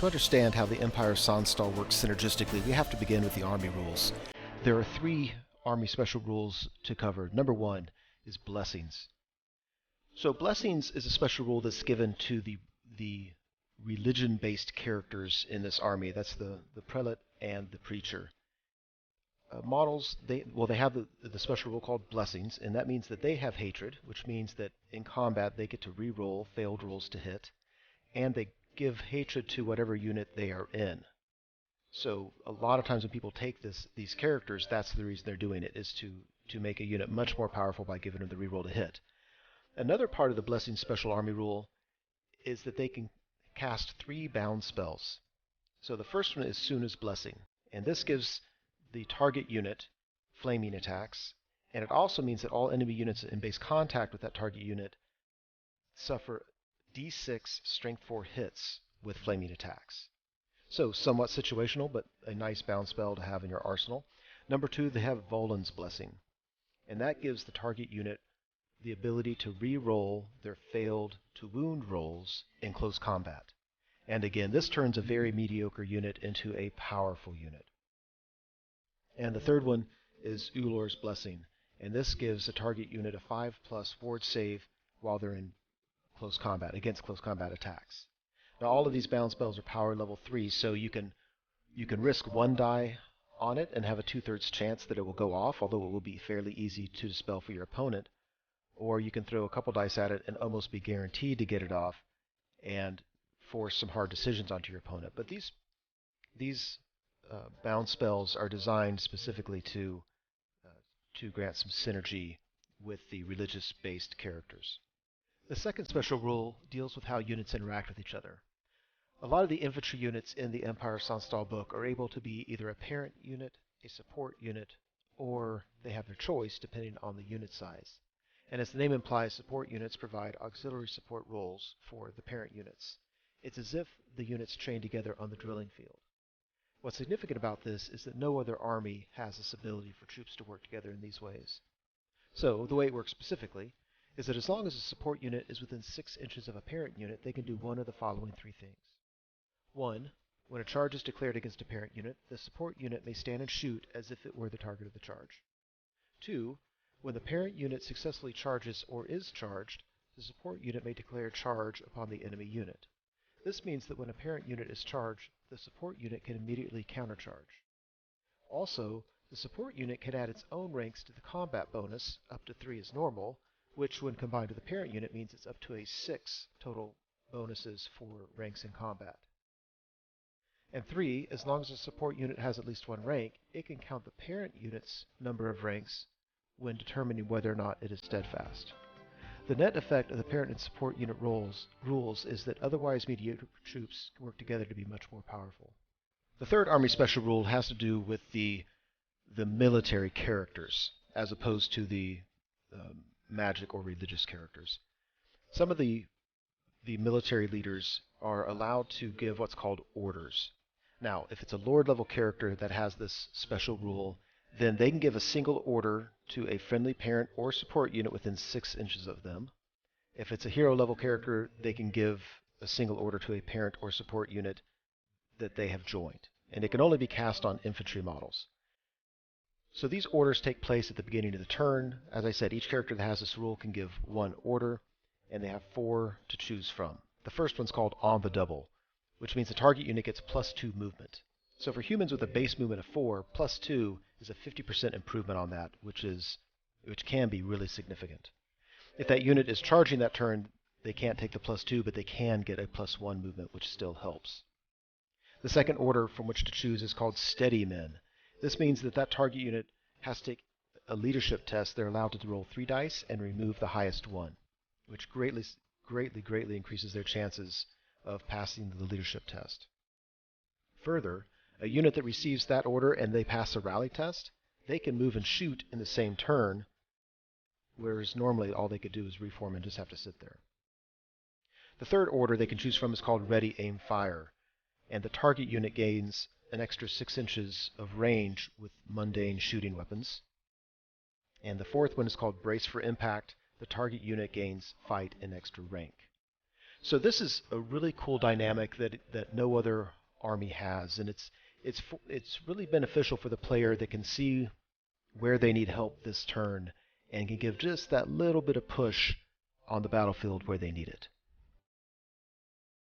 To understand how the Empire of Sonnstahl works synergistically, we have to begin with the Army rules. There are 3 Army special rules to cover. Number 1 is blessings. So blessings is a special rule that's given to the religion-based characters in this army. That's the prelate and the preacher. Models, they have the special rule called blessings, and that means that they have hatred, which means that in combat they get to re-roll failed rolls to hit, and they give hatred to whatever unit they are in. So a lot of times when people take these characters, that's the reason they're doing it, is to make a unit much more powerful by giving them the reroll to hit. Another part of the Blessing Special Army rule is that they can cast 3 bound spells. So the first one is Soon as Blessing, and this gives the target unit flaming attacks, and it also means that all enemy units in base contact with that target unit suffer D6 Strength 4 hits with flaming attacks. So somewhat situational, but a nice bound spell to have in your arsenal. Number 2, they have Volan's Blessing, and that gives the target unit the ability to re-roll their failed to wound rolls in close combat. And again, this turns a very mediocre unit into a powerful unit. And the third one is Ulor's Blessing, and this gives a target unit a 5+ ward save while they're in close combat, against close combat attacks. Now all of these bound spells are power level 3, so you can risk 1 die on it and have a 2/3 chance that it will go off, although it will be fairly easy to dispel for your opponent. Or you can throw a couple dice at it and almost be guaranteed to get it off and force some hard decisions onto your opponent. But these bound spells are designed specifically to grant some synergy with the religious-based characters. The second special rule deals with how units interact with each other. A lot of the infantry units in the Empire of Sonnstahl book are able to be either a parent unit, a support unit, or they have their choice depending on the unit size. And as the name implies, support units provide auxiliary support roles for the parent units. It's as if the units train together on the drilling field. What's significant about this is that no other army has this ability for troops to work together in these ways. So the way it works specifically is that as long as a support unit is within 6 inches of a parent unit, they can do one of the following 3 things. 1. When a charge is declared against a parent unit, the support unit may stand and shoot as if it were the target of the charge. 2. When the parent unit successfully charges or is charged, the support unit may declare charge upon the enemy unit. This means that when a parent unit is charged, the support unit can immediately countercharge. Also, the support unit can add its own ranks to the combat bonus, up to 3 as normal, which when combined with the parent unit means it's up to a 6 total bonuses for ranks in combat. And 3, as long as the support unit has at least 1 rank, it can count the parent unit's number of ranks when determining whether or not it is steadfast. The net effect of the parent and support unit rules is that otherwise mediocre troops can work together to be much more powerful. The third Army Special rule has to do with the military characters, as opposed to the magic or religious characters. Some of the military leaders are allowed to give what's called orders. Now, if it's a Lord level character that has this special rule, then they can give a single order to a friendly parent or support unit within 6 inches of them. If it's a hero level character, they can give a single order to a parent or support unit that they have joined. And it can only be cast on infantry models. So these orders take place at the beginning of the turn. As I said, each character that has this rule can give 1 order, and they have 4 to choose from. The first one's called On the Double, which means the target unit gets +2 movement. So for humans with a base movement of 4, +2 is a 50% improvement on that, which can be really significant. If that unit is charging that turn, they can't take the +2, but they can get a +1 movement, which still helps. The second order from which to choose is called Steady Men. This means that target unit has to take a leadership test. They're allowed to roll 3 dice and remove the highest one, which greatly increases their chances of passing the leadership test. Further, a unit that receives that order and they pass a rally test, they can move and shoot in the same turn, whereas normally all they could do is reform and just have to sit there. The third order they can choose from is called Ready, Aim, Fire, and the target unit gains an extra 6 inches of range with mundane shooting weapons. And the fourth one is called Brace for Impact. The target unit gains fight and extra rank. So this is a really cool dynamic that no other army has, and it's really beneficial for the player that can see where they need help this turn and can give just that little bit of push on the battlefield where they need it.